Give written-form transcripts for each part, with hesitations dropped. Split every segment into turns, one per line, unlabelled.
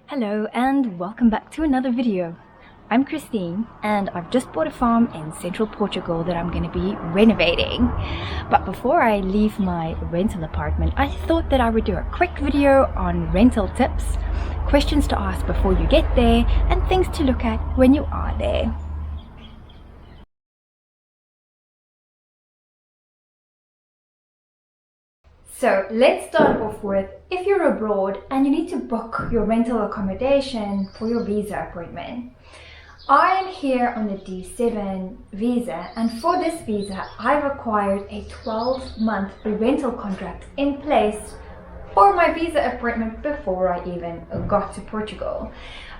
Hello and welcome back to another video. I'm Christine and I've just bought a farm in Central Portugal that I'm going to be renovating. But before I leave my rental apartment, I thought that I would do a quick video on rental tips, questions to ask before you get there, and things to look at when you are there. So let's start off with, if you're abroad and you need to book your rental accommodation for your visa appointment. I am here on the D7 visa, and for this visa I required a 12-month rental contract in place for my visa appointment before I even got to Portugal.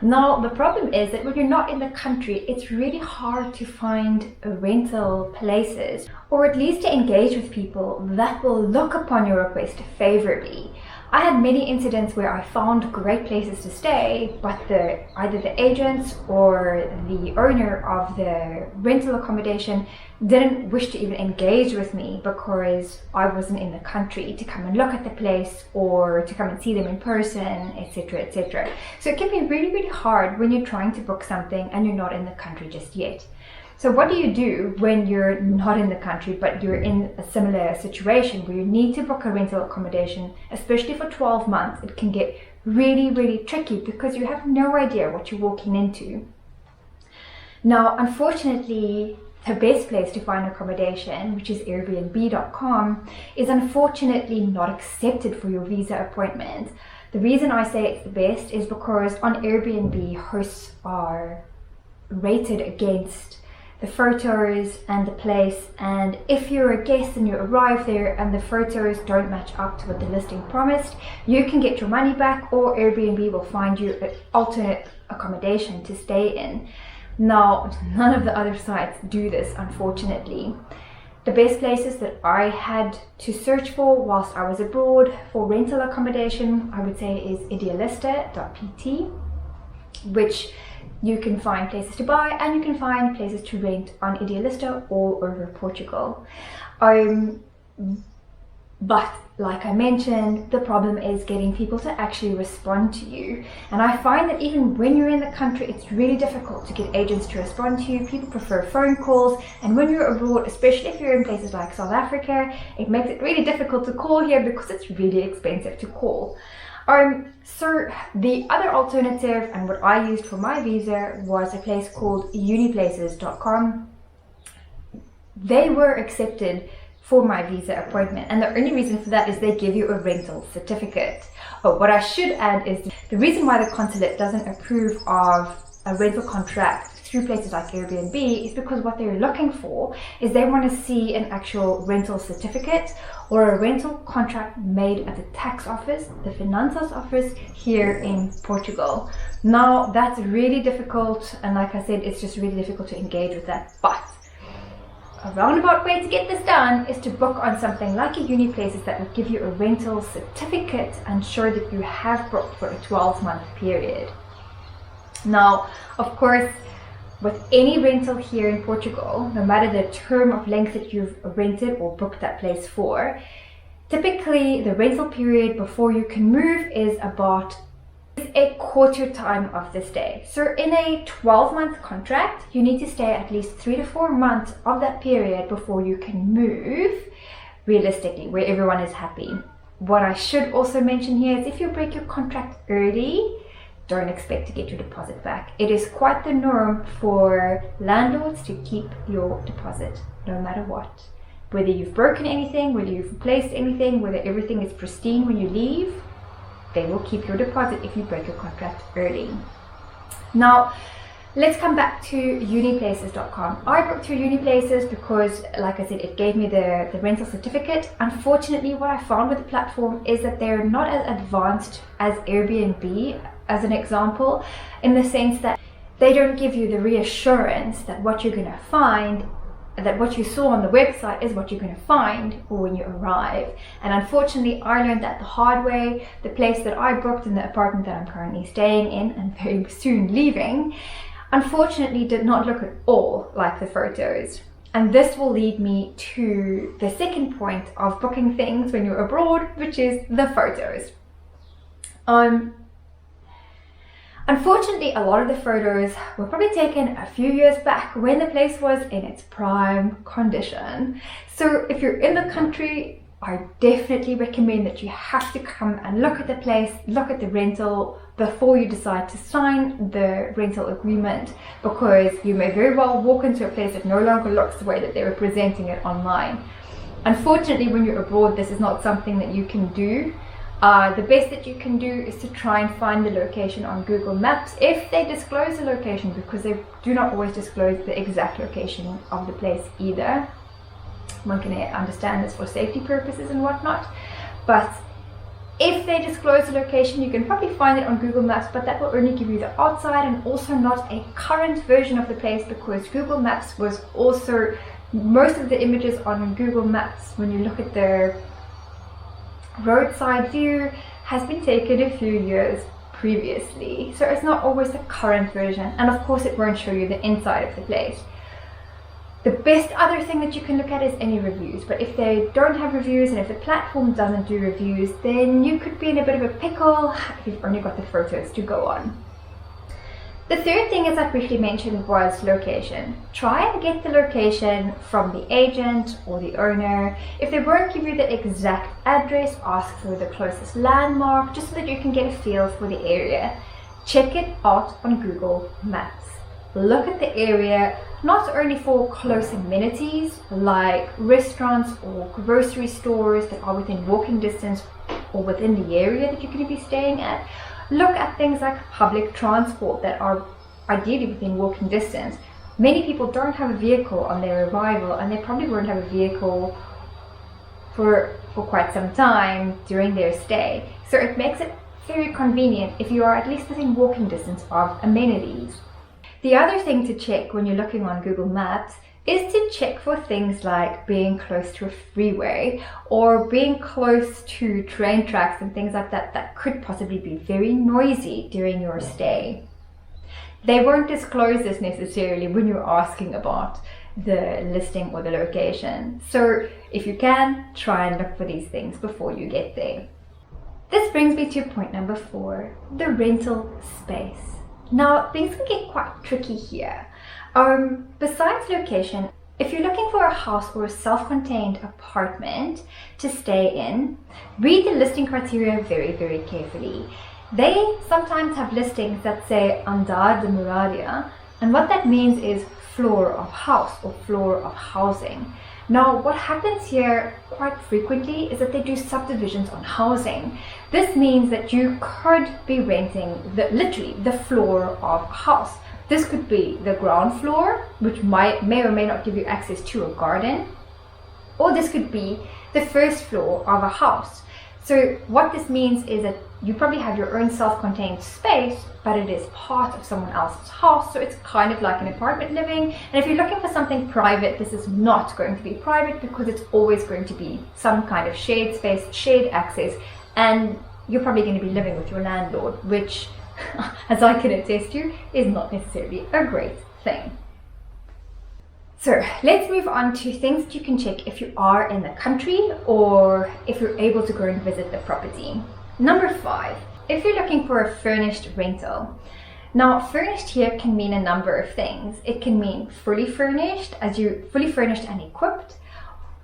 Now the problem is that when you're not in the country, it's really hard to find rental places, or at least to engage with people that will look upon your request favorably. I had many incidents where I found great places to stay, but either the agents or the owner of the rental accommodation didn't wish to even engage with me because I wasn't in the country to come and look at the place or to come and see them in person, etc, etc. So it can be really hard when you're trying to book something and you're not in the country just yet. So what do you do when you're not in the country but you're in a similar situation where you need to book a rental accommodation, especially for 12 months? It can get really tricky because you have no idea what you're walking into. Now, unfortunately, the best place to find accommodation, which is Airbnb.com, is unfortunately not accepted for your visa appointment. The reason I say it's the best is because on Airbnb, hosts are rated against the photos and the place, and if you're a guest and you arrive there and the photos don't match up to what the listing promised, you can get your money back, or Airbnb will find you an alternate accommodation to stay in. Now, none of the other sites do this, unfortunately. The best places that I had to search for whilst I was abroad for rental accommodation, I would say, is idealista.pt, which you can find places to buy and you can find places to rent on Idealista all over Portugal. But like I mentioned, the problem is getting people to actually respond to you. And I find that even when you're in the country, it's really difficult to get agents to respond to you. People prefer phone calls. And when you're abroad, especially if you're in places like South Africa, it makes it really difficult to call here because it's really expensive to call. So the other alternative, and what I used for my visa, was a place called uniplaces.com. They were accepted for my visa appointment, and the only reason for that is they give you a rental certificate. Oh, what I should add is the reason why the consulate doesn't approve of a rental contract through places like Airbnb is because what they're looking for is they want to see an actual rental certificate or a rental contract made at the tax office, the finanças office here in Portugal. Now that's really difficult, and like I said, it's just really difficult to engage with that. But a roundabout way to get this done is to book on something like a Uniplaces that will give you a rental certificate and show that you have booked for a 12-month period. Now, of course, with any rental here in Portugal, no matter the term of length that you've rented or booked that place for, typically the rental period before you can move is a quarter time of the stay. So in a 12-month contract, you need to stay at least 3 to 4 months of that period before you can move, realistically, where everyone is happy. What I should also mention here is if you break your contract early, don't expect to get your deposit back. It is quite the norm for landlords to keep your deposit, no matter what. Whether you've broken anything, whether you've replaced anything, whether everything is pristine when you leave, they will keep your deposit if you break your contract early. Now, let's come back to uniplaces.com. I booked through Uniplaces because, like I said, it gave me the rental certificate. Unfortunately, what I found with the platform is that they're not as advanced as Airbnb, as an example, in the sense that they don't give you the reassurance that what you're going to find, that what you saw on the website is what you're going to find when you arrive. And unfortunately, I learned that the hard way. The place that I booked in the apartment that I'm currently staying in and very soon leaving, unfortunately did not look at all like the photos. And this will lead me to the second point of booking things when you're abroad, which is the photos. Unfortunately, a lot of the photos were probably taken a few years back when the place was in its prime condition. So if you're in the country, I definitely recommend that you have to come and look at the place, look at the rental before you decide to sign the rental agreement, because you may very well walk into a place that no longer looks the way that they were presenting it online. Unfortunately, when you're abroad, this is not something that you can do. The best that you can do is to try and find the location on Google Maps if they disclose the location, because they do not always disclose the exact location of the place either. One can understand this for safety purposes and whatnot, but if they disclose the location, you can probably find it on Google Maps, but that will only give you the outside and also not a current version of the place, because Google Maps was also, most of the images on Google Maps, when you look at the roadside view, has been taken a few years previously, so it's not always the current version, and of course it won't show you the inside of the place. The best other thing that you can look at is any reviews, but if they don't have reviews and if the platform doesn't do reviews, then you could be in a bit of a pickle if you've only got the photos to go on. The third thing, as I briefly mentioned, was location. Try and get the location from the agent or the owner. If they won't give you the exact address, ask for the closest landmark, just so that you can get a feel for the area. Check it out on Google Maps. Look at the area, not only for close amenities like restaurants or grocery stores that are within walking distance or within the area that you're going to be staying at. Look at things like public transport that are ideally within walking distance. Many people don't have a vehicle on their arrival, and they probably won't have a vehicle for quite some time during their stay. So it makes it very convenient if you are at least within walking distance of amenities. The other thing to check when you're looking on Google Maps is to check for things like being close to a freeway or being close to train tracks and things like that that could possibly be very noisy during your stay. They won't disclose this necessarily when you're asking about the listing or the location. So if you can, try and look for these things before you get there. This brings me to point number 4, the rental space. Now, things can get quite tricky here. Besides location, if you're looking for a house or a self-contained apartment to stay in, read the listing criteria very, very carefully. They sometimes have listings that say andar de moradia, and what that means is floor of house or floor of housing. Now, what happens here quite frequently is that they do subdivisions on housing. This means that you could be renting literally the floor of a house. This could be the ground floor, which may or may not give you access to a garden, or this could be the first floor of a house. So what this means is that you probably have your own self-contained space, but it is part of someone else's house, so it's kind of like an apartment living. And if you're looking for something private, this is not going to be private, because it's always going to be some kind of shared space, shared access, and you're probably going to be living with your landlord, which, as I can attest to, is not necessarily a great thing. So let's move on to things that you can check if you are in the country or if you're able to go and visit the property. Number 5, if you're looking for a furnished rental. Now, furnished here can mean a number of things. It can mean fully furnished, fully furnished and equipped.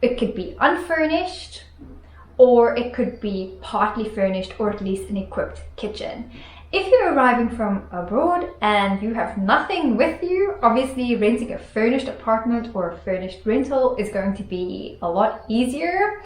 It could be unfurnished, or it could be partly furnished or at least an equipped kitchen. If you're arriving from abroad and you have nothing with you, obviously renting a furnished apartment or a furnished rental is going to be a lot easier,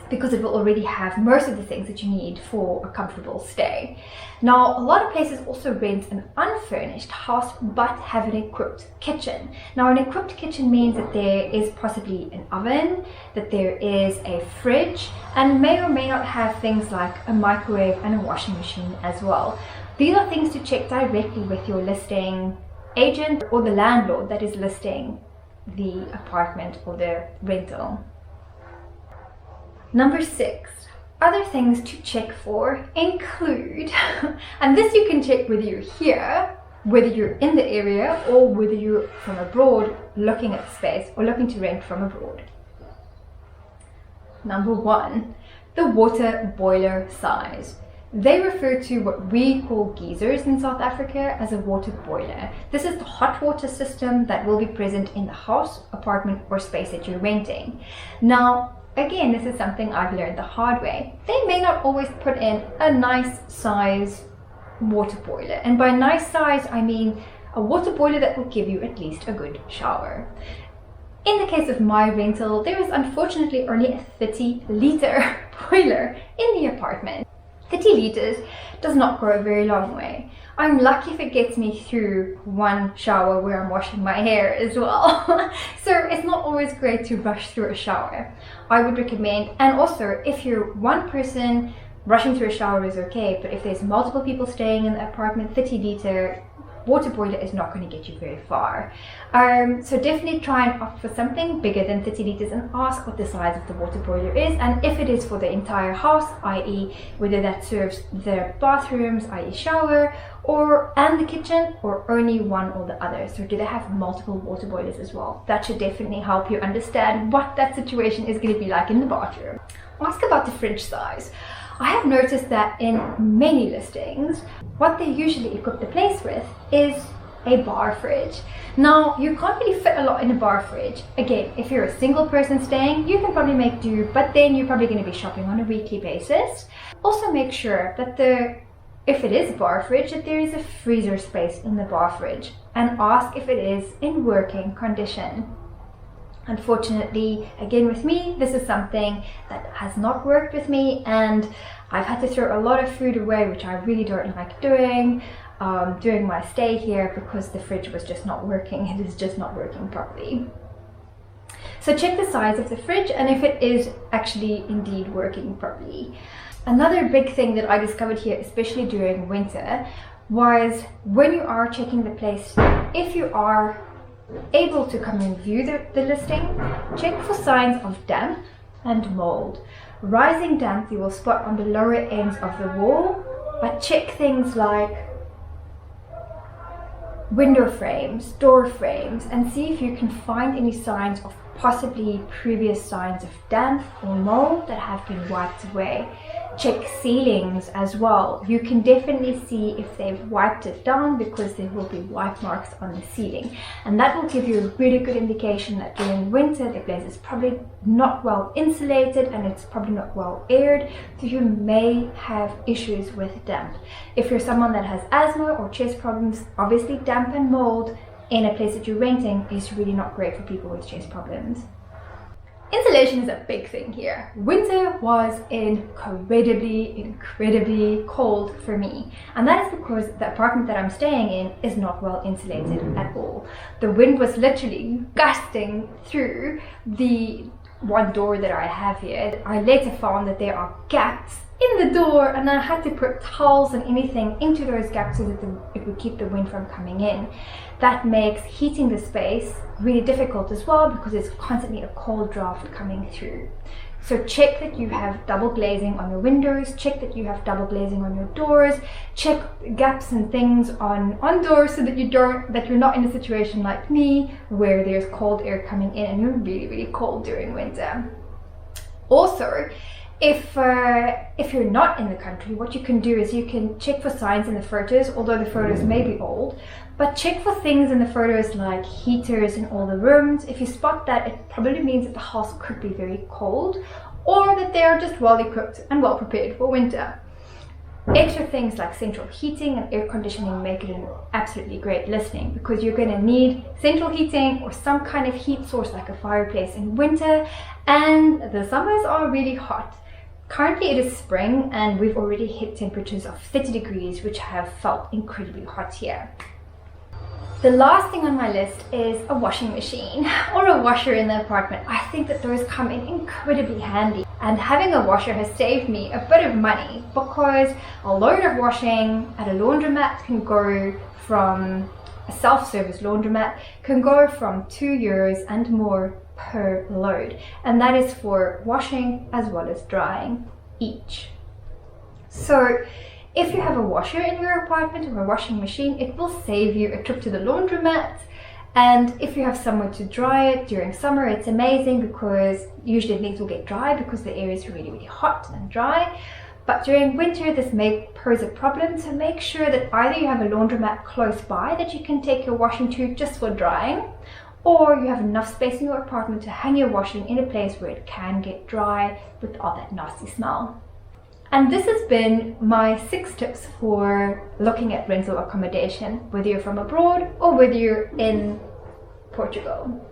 because it will already have most of the things that you need for a comfortable stay. Now, a lot of places also rent an unfurnished house but have an equipped kitchen. Now, an equipped kitchen means that there is possibly an oven, that there is a fridge, and may or may not have things like a microwave and a washing machine as well. These are things to check directly with your listing agent or the landlord that is listing the apartment or the rental. Number 6, other things to check for include, and this you can check whether you're here, whether you're in the area, or whether you're from abroad looking at space or looking to rent from abroad. Number 1, the water boiler size. They refer to what we call geysers in South Africa as a water boiler. This is the hot water system that will be present in the house, apartment, or space that you're renting. Now, again, this is something I've learned the hard way. They may not always put in a nice size water boiler. And by nice size, I mean a water boiler that will give you at least a good shower. In the case of my rental, there is unfortunately only a 30-litre boiler in the apartment. 30 litres does not go a very long way. I'm lucky if it gets me through one shower where I'm washing my hair as well. So it's not always great to rush through a shower. I would recommend, and also if you're one person, rushing through a shower is okay, but if there's multiple people staying in the apartment, 30-litre water boiler is not going to get you very far. So definitely try and opt for something bigger than 30 litres and ask what the size of the water boiler is, and if it is for the entire house, i.e. whether that serves the bathrooms, i.e. shower, and the kitchen, or only one or the other. So do they have multiple water boilers as well? That should definitely help you understand what that situation is going to be like in the bathroom. Ask about the fridge size. I have noticed that in many listings, what they usually equip the place with is a bar fridge. Now, you can't really fit a lot in a bar fridge. Again, if you're a single person staying, you can probably make do, but then you're probably going to be shopping on a weekly basis. Also make sure that if it is a bar fridge, that there is a freezer space in the bar fridge, and ask if it is in working condition. Unfortunately, again with me, this is something that has not worked with me, and I've had to throw a lot of food away, which I really don't like doing during my stay here, because the fridge was just not working. It is just not working properly. So check the size of the fridge and if it is actually indeed working properly. Another big thing that I discovered here, especially during winter, was when you are checking the place, if you are able to come and view the listing, check for signs of damp and mold. Rising damp you will spot on the lower ends of the wall, but check things like window frames, door frames, and see if you can find any signs of possibly previous signs of damp or mold that have been wiped away. Check ceilings as well. You can definitely see if they've wiped it down, because there will be wipe marks on the ceiling, and that will give you a really good indication that during winter the place is probably not well insulated and it's probably not well aired, so you may have issues with damp. If you're someone that has asthma or chest problems, obviously damp and mold in a place that you're renting is really not great for people with chest problems. Insulation is a big thing here. Winter was incredibly cold for me, and that is because the apartment that I'm staying in is not well insulated at all. The wind was literally gusting through the one door that I have here. I later found that there are gaps in the door, and I had to put towels and anything into those gaps so that it would keep the wind from coming in. That makes heating the space really difficult as well, because it's constantly a cold draft coming through. So check that you have double glazing on your windows, check that you have double glazing on your doors, check gaps and things on doors so that you're not in a situation like me where there's cold air coming in and you're really cold during winter. Also, if you're not in the country, what you can do is you can check for signs in the photos, although the photos may be old, but check for things in the photos like heaters in all the rooms. If you spot that, it probably means that the house could be very cold, or that they are just well equipped and well prepared for winter. Extra things like central heating and air conditioning make it an absolutely great listing, because you're going to need central heating or some kind of heat source like a fireplace in winter, and the summers are really hot. Currently it is spring and we've already hit temperatures of 30 degrees, which have felt incredibly hot here. The last thing on my list is a washing machine or a washer in the apartment. I think that those come in incredibly handy, and having a washer has saved me a bit of money, because a load of washing at a laundromat can go from a self-service laundromat can go from €2 and more per load, and that is for washing as well as drying each. So if you have a washer in your apartment or a washing machine, it will save you a trip to the laundromat. And if you have somewhere to dry it during summer, it's amazing, because usually things will get dry because the air is really hot and dry. But during winter, this may pose a problem, so make sure that either you have a laundromat close by that you can take your washing to just for drying, or you have enough space in your apartment to hang your washing in a place where it can get dry without that nasty smell. And this has been my 6 tips for looking at rental accommodation, whether you're from abroad or whether you're in Portugal.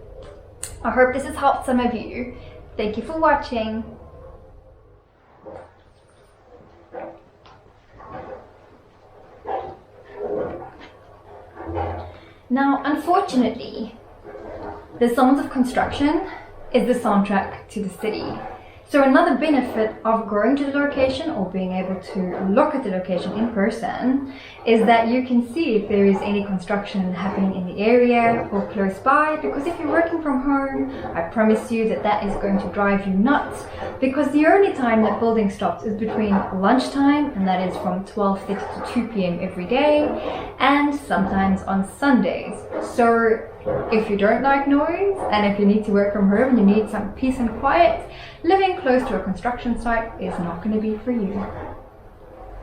I hope this has helped some of you. Thank you for watching. Now, unfortunately, the sounds of construction is the soundtrack to the city. So another benefit of going to the location or being able to look at the location in person is that you can see if there is any construction happening in the area or close by, because if you're working from home, I promise you that that is going to drive you nuts, because the only time that building stops is between lunchtime, and that is from 12:30 to 2 p.m. every day, and sometimes on Sundays. So if you don't like noise, and if you need to work from home and you need some peace and quiet, living close to a construction site is not going to be for you.